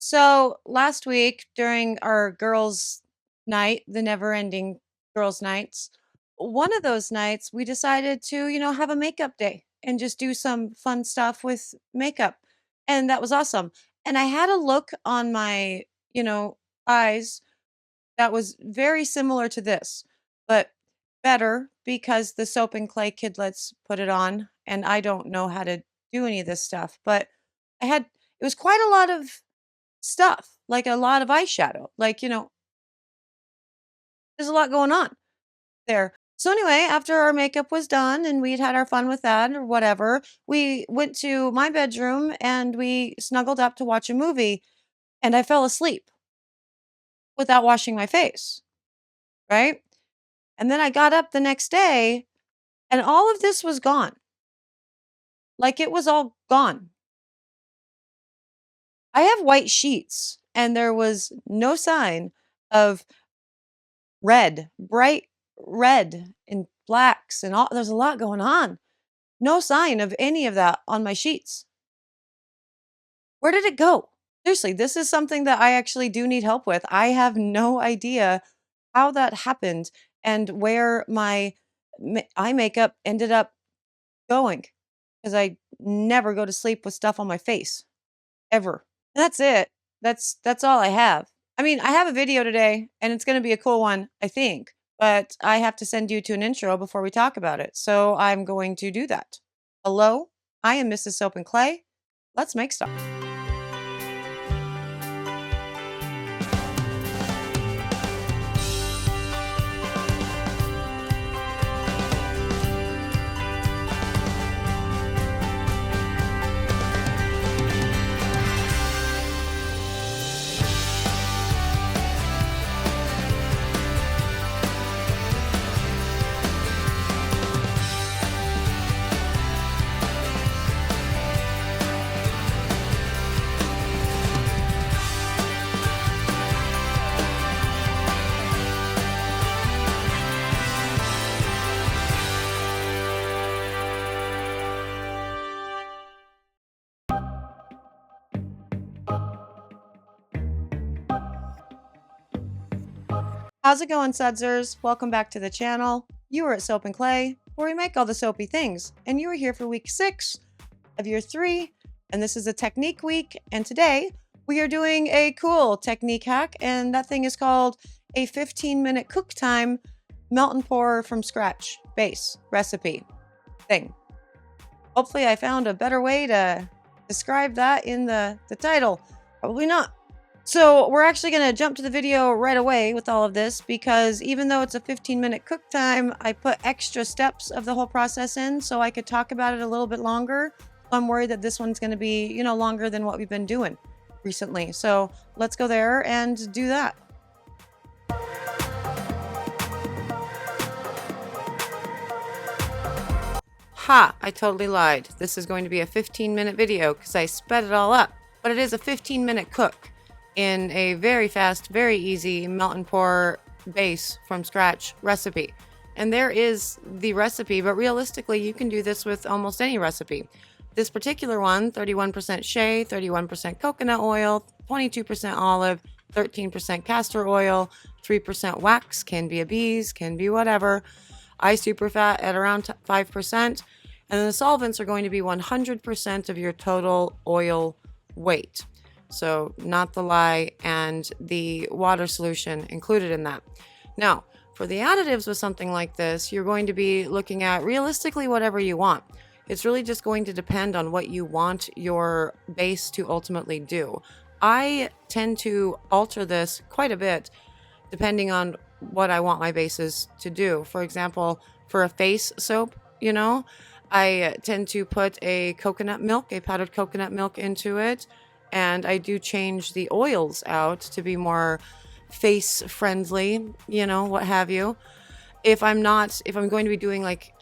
So last week during our girls' night, the never ending girls' nights, one of those nights we decided to, have a makeup day and just do some fun stuff with makeup. And that was awesome. And I had a look on my, you know, eyes that was very similar to this, but better because the soap and clay kidlets put it on. And I don't know how to do any of this stuff, but it was quite a lot of stuff, like a lot of eyeshadow. There's a lot going on there. So anyway, after our makeup was done and we'd had our fun with that or whatever, we went to my bedroom and we snuggled up to watch a movie and I fell asleep without washing my face, right? And then I got up the next day and all of this was gone. Like it was all gone. I have white sheets and there was no sign of red, bright red and blacks and all there's a lot going on. No sign of any of that on my sheets. Where did it go? Seriously, this is something that I actually do need help with. I have no idea how that happened and where my eye makeup ended up going because I never go to sleep with stuff on my face ever. And that's it. That's all I have. I mean, I have a video today and it's going to be a cool one, I think, but I have to send you to an intro before we talk about it. So I'm going to do that. Hello, I am Mrs. Soap and Clay. Let's make stuff. How's it going, Sudsers? Welcome back to the channel. You are at Soap and Clay, where we make all the soapy things, and you are here for week 6 of year 3, and this is a technique week, and today we are doing a cool technique hack, and that thing is called a 15-minute cook time melt and pour from scratch base recipe thing. Hopefully I found a better way to describe that in the title. Probably not. So we're actually going to jump to the video right away with all of this because even though it's a 15-minute cook time, I put extra steps of the whole process in so I could talk about it a little bit longer. I'm worried that this one's going to be, longer than what we've been doing recently. So let's go there and do that. Ha! I totally lied. This is going to be a 15-minute video because I sped it all up, but it is a 15-minute cook in a very fast, very easy melt and pour base from scratch recipe. And there is the recipe, but realistically, you can do this with almost any recipe. This particular one, 31% shea, 31% coconut oil, 22% olive, 13% castor oil, 3% wax, can be a bees, can be whatever. I super fat at around 5%. And then the solvents are going to be 100% of your total oil weight. So not the lye and the water solution included in that. Now, for the additives with something like this, you're going to be looking at realistically whatever you want. It's really just going to depend on what you want your base to ultimately do. I tend to alter this quite a bit depending on what I want my bases to do. For example, for a face soap, I tend to put a powdered coconut milk into it. And I do change the oils out to be more face friendly, what have you. If I'm going to be doing like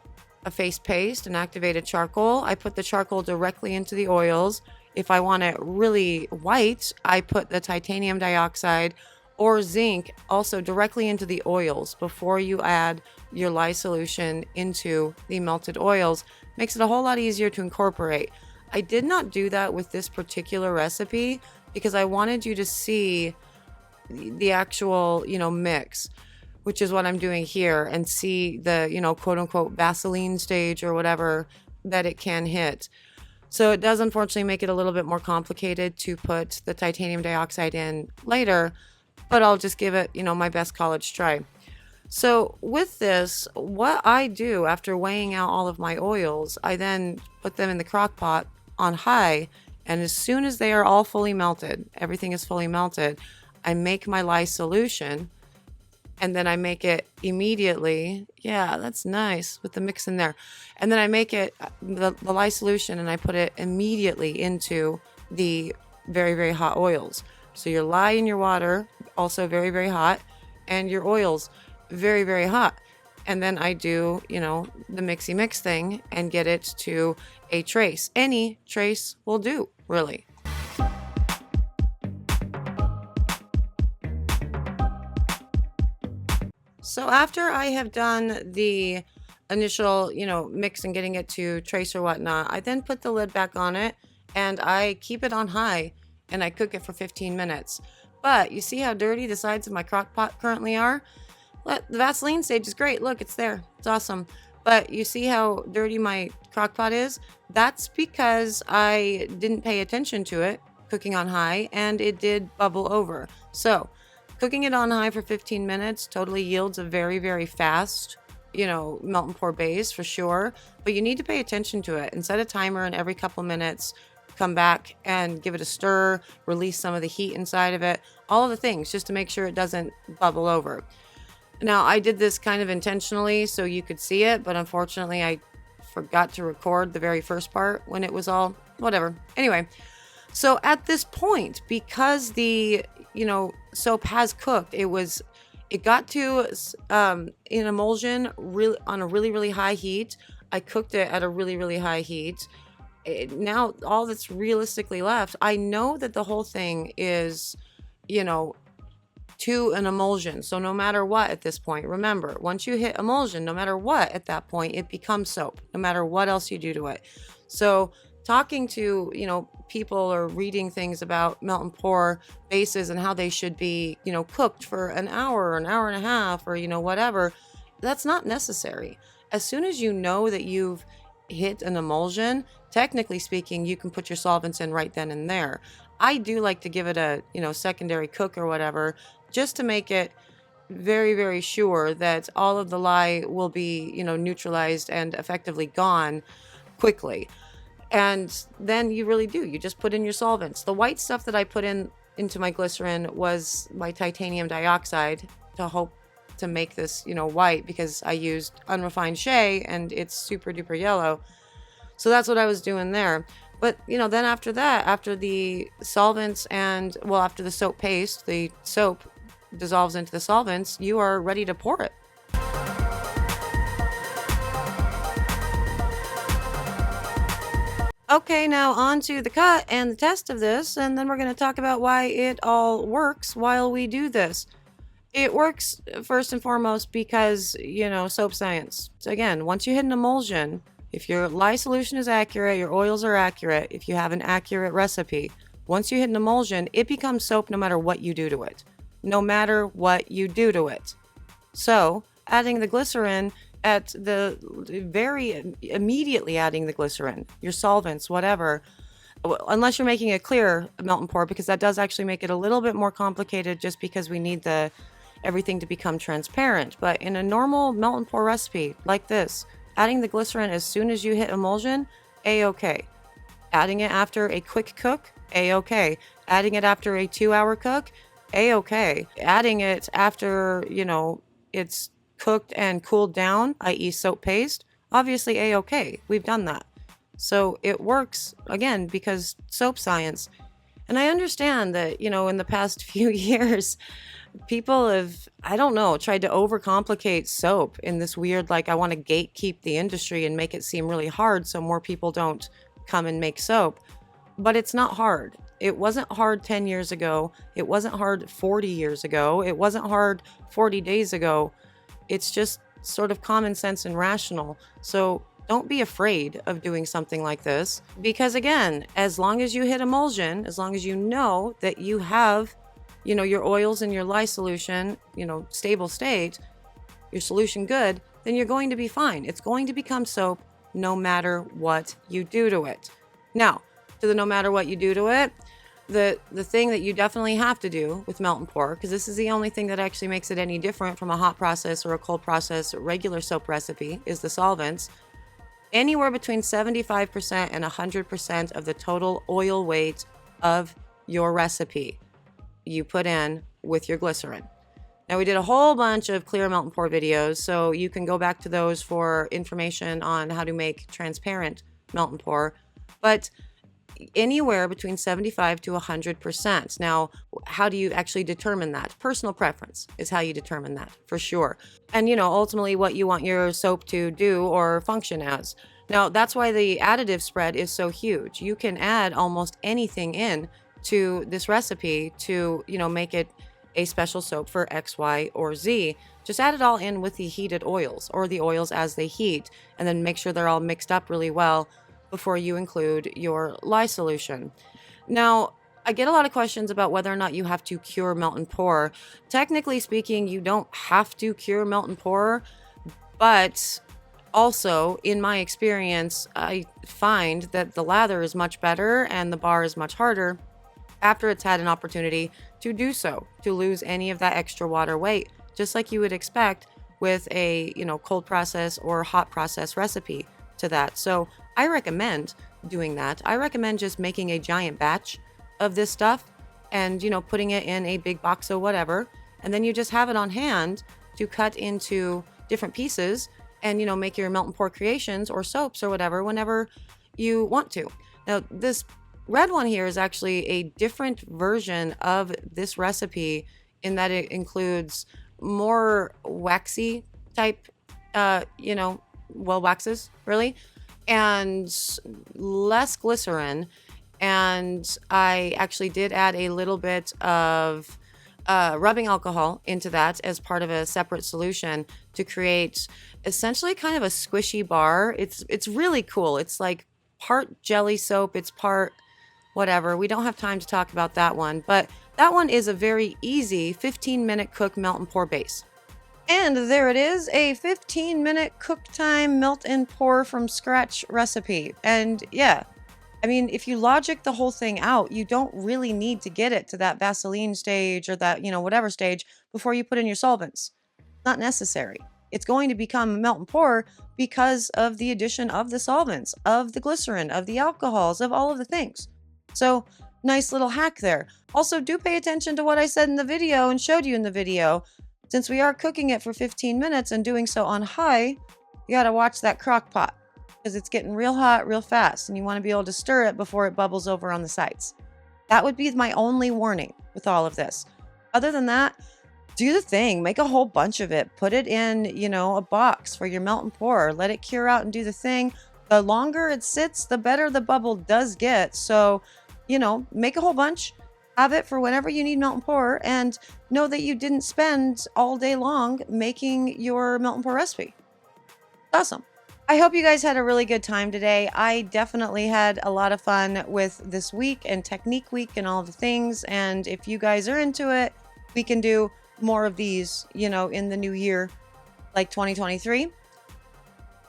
a face paste and activated charcoal, I put the charcoal directly into the oils. If I want it really white, I put the titanium dioxide or zinc also directly into the oils before you add your lye solution into the melted oils. Makes it a whole lot easier to incorporate. I did not do that with this particular recipe because I wanted you to see the actual, mix, which is what I'm doing here, and see the, quote unquote Vaseline stage or whatever that it can hit. So it does unfortunately make it a little bit more complicated to put the titanium dioxide in later, but I'll just give it, my best college try. So with this, what I do after weighing out all of my oils, I then put them in the crock pot on high, and as soon as they are all fully melted, everything is fully melted, I make my lye solution, and then I make it immediately. Yeah, that's nice with the mix in there. And then I make it the lye solution, and I put it immediately into the very, very hot oils. So your lye in your water, also very, very hot, and your oils, very, very hot. And then I do, the mixy mix thing and get it to a trace. Any trace will do, really. So after I have done the initial, mix and getting it to trace or whatnot, I then put the lid back on it and I keep it on high and I cook it for 15 minutes. But you see how dirty the sides of my crock pot currently are? The Vaseline stage is great. Look, it's there. It's awesome. But you see how dirty my crock pot is? That's because I didn't pay attention to it cooking on high, and it did bubble over. So cooking it on high for 15 minutes totally yields a very, very fast, melt and pour base for sure. But you need to pay attention to it and set a timer, and every couple minutes come back and give it a stir, release some of the heat inside of it, all of the things just to make sure it doesn't bubble over. Now, I did this kind of intentionally so you could see it, but unfortunately I forgot to record the very first part when it was all whatever. Anyway, so at this point, because the, soap has cooked, it got to an emulsion really on a really, really high heat. I cooked it at a really, really high heat. Now all that's realistically left, I know that the whole thing is, to an emulsion. So no matter what at this point, remember, once you hit emulsion, no matter what at that point, it becomes soap, no matter what else you do to it. So talking to, people or reading things about melt and pour bases and how they should be, cooked for an hour or an hour and a half or, whatever, that's not necessary. As soon as you know that you've hit an emulsion, technically speaking, you can put your solvents in right then and there. I do like to give it a, secondary cook or whatever, just to make it very, very sure that all of the lye will be, neutralized and effectively gone quickly. And then you really do. You just put in your solvents. The white stuff that I put into my glycerin was my titanium dioxide to make this, white, because I used unrefined shea and it's super duper yellow. So that's what I was doing there. But, then after that, after the solvents after the soap paste, the soap dissolves into the solvents, you are ready to pour it. Okay, now on to the cut and the test of this, and then we're going to talk about why it all works while we do this. It works first and foremost because, soap science. So again, once you hit an emulsion, if your lye solution is accurate, your oils are accurate, if you have an accurate recipe, once you hit an emulsion, it becomes soap no matter what you do to it. No matter what you do to it. So, adding the glycerin immediately adding the glycerin, your solvents, whatever, unless you're making a clear melt and pour, because that does actually make it a little bit more complicated just because we need everything to become transparent. But in a normal melt and pour recipe like this, adding the glycerin as soon as you hit emulsion, A-okay. Adding it after a quick cook, A-okay. Adding it after a 2-hour cook, A-okay. Adding it after, it's cooked and cooled down, i.e. soap paste, obviously A-okay. We've done that. So it works, again, because soap science. And I understand that, in the past few years, people have, tried to overcomplicate soap in this weird, I want to gatekeep the industry and make it seem really hard so more people don't come and make soap. But it's not hard. It wasn't hard 10 years ago. It wasn't hard 40 years ago. It wasn't hard 40 days ago. It's just sort of common sense and rational. So Don't be afraid of doing something like this because, again, as long as you hit emulsion, as long as you know that you have, your oils in your lye solution, stable state, your solution good, then you're going to be fine. It's going to become soap no matter what you do to it. Now, to the no matter what you do to it, the thing that you definitely have to do with melt and pour, because this is the only thing that actually makes it any different from a hot process or a cold process regular soap recipe, is the solvents. Anywhere between 75% and 100% of the total oil weight of your recipe you put in with your glycerin. Now, we did a whole bunch of clear melt and pour videos, so you can go back to those for information on how to make transparent melt and pour, but anywhere between 75 to 100%. Now, how do you actually determine that? Personal preference is how you determine that, for sure. And, ultimately what you want your soap to do or function as. Now, that's why the additive spread is so huge. You can add almost anything in to this recipe to, make it a special soap for X, Y, or Z. Just add it all in with the heated oils or the oils as they heat, and then make sure they're all mixed up really well before you include your lye solution. Now, I get a lot of questions about whether or not you have to cure melt and pour. Technically speaking, you don't have to cure melt and pour, but also, in my experience, I find that the lather is much better and the bar is much harder after it's had an opportunity to do so, to lose any of that extra water weight, just like you would expect with a, cold process or hot process recipe to that. So I recommend doing that. I recommend just making a giant batch of this stuff and, putting it in a big box or whatever. And then you just have it on hand to cut into different pieces and, make your melt and pour creations or soaps or whatever whenever you want to. Now, this red one here is actually a different version of this recipe in that it includes more waxy type, waxes, really, and less glycerin. And I actually did add a little bit of rubbing alcohol into that as part of a separate solution to create essentially kind of a squishy bar. It's really cool. It's like part jelly soap, it's part whatever. We don't have time to talk about that one, but that one is a very easy 15-minute cook, melt and pour base. And there it is, a 15-minute cook time melt and pour from scratch recipe. And yeah, I mean, if you logic the whole thing out, you don't really need to get it to that Vaseline stage or that, whatever stage before you put in your solvents. Not necessary. It's going to become melt and pour because of the addition of the solvents, of the glycerin, of the alcohols, of all of the things. So nice little hack there. Also, do pay attention to what I said in the video and showed you in the video. Since we are cooking it for 15 minutes and doing so on high, you gotta watch that crock pot because it's getting real hot real fast and you want to be able to stir it before it bubbles over on the sides. That would be my only warning with all of this. Other than that, do the thing. Make a whole bunch of it. Put it in, a box for your melt and pour. Let it cure out and do the thing. The longer it sits, the better the bubble does get. So, make a whole bunch, have it for whenever you need melt and pour, and know that you didn't spend all day long making your melt and pour recipe. Awesome. I hope you guys had a really good time today. I definitely had a lot of fun with this week and technique week and all the things. And if you guys are into it, we can do more of these, in the new year, like 2023.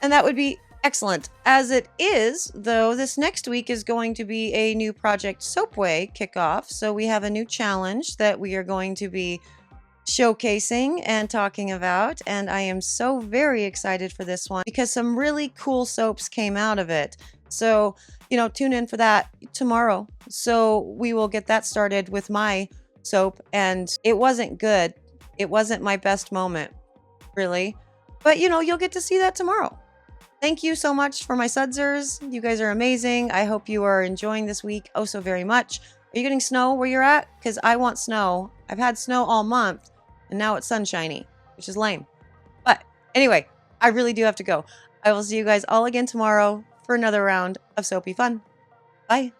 And that would be excellent. As it is, though, this next week is going to be a new Project Soapway kickoff. So we have a new challenge that we are going to be showcasing and talking about. And I am so very excited for this one because some really cool soaps came out of it. So, tune in for that tomorrow. So we will get that started with my soap. And it wasn't good. It wasn't my best moment, really. But, you'll get to see that tomorrow. Thank you so much for my sudsers. You guys are amazing. I hope you are enjoying this week oh so very much. Are you getting snow where you're at? Because I want snow. I've had snow all month, and now it's sunshiny, which is lame. But anyway, I really do have to go. I will see you guys all again tomorrow for another round of soapy fun. Bye.